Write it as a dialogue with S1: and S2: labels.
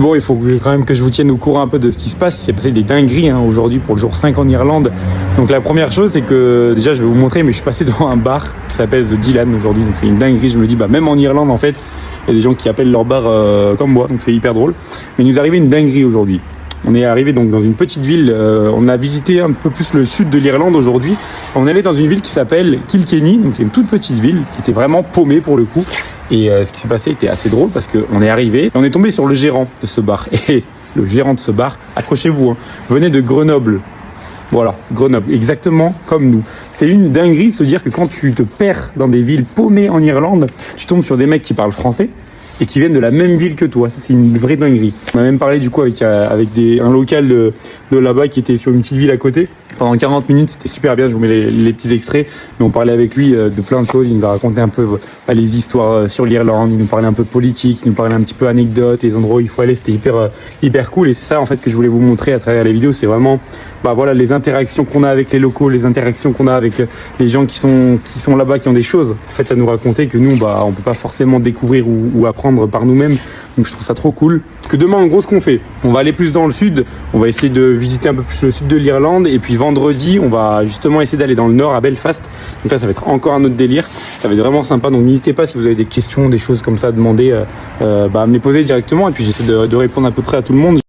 S1: Bon, il faut quand même que je vous tienne au courant un peu de ce qui se passe. Il s'est passé des dingueries aujourd'hui pour le jour 5 en Irlande. Donc la première chose, c'est que déjà je vais vous montrer, mais je suis passé devant un bar qui s'appelle The Dylan aujourd'hui. Donc c'est une dinguerie. Je me dis, même en Irlande en fait, il y a des gens qui appellent leur bar comme moi. Donc c'est hyper drôle. Mais il nous est arrivé une dinguerie aujourd'hui. On est arrivé donc dans une petite ville. On a visité un peu plus le sud de l'Irlande aujourd'hui. On est allé dans une ville qui s'appelle Kilkenny. Donc c'est une toute petite ville qui était vraiment paumée pour le coup. Et ce qui s'est passé était assez drôle parce qu'on est arrivé et on est tombé sur le gérant de ce bar. Et le gérant de ce bar, accrochez-vous, venait de Grenoble. Voilà, Grenoble, exactement comme nous. C'est une dinguerie de se dire que quand tu te perds dans des villes paumées en Irlande, tu tombes sur des mecs qui parlent français et qui viennent de la même ville que toi. Ça, c'est une vraie dinguerie. On a même parlé du coup avec un local de là-bas qui était sur une petite ville à côté. Pendant 40 minutes, c'était super bien. Je vous mets les petits extraits. Mais on parlait avec lui de plein de choses. Il nous a raconté un peu les histoires sur l'Irlande. Il nous parlait un peu politique. Il nous parlait un petit peu anecdotes, les endroits où il faut aller. C'était hyper cool. Et c'est ça en fait que je voulais vous montrer à travers les vidéos. C'est vraiment les interactions qu'on a avec les locaux, les interactions qu'on a avec les gens qui sont là-bas, qui ont des choses en fait à nous raconter que nous on peut pas forcément découvrir ou apprendre par nous-mêmes. Donc je trouve ça trop cool. Parce que demain en gros ce qu'on fait, on va aller plus dans le sud, on va essayer de visiter un peu plus le sud de l'Irlande et puis vendredi on va justement essayer d'aller dans le nord à Belfast. Donc là ça va être encore un autre délire, ça va être vraiment sympa. Donc n'hésitez pas si vous avez des questions, des choses comme ça à demander, à me les poser directement et puis j'essaie de répondre à peu près à tout le monde.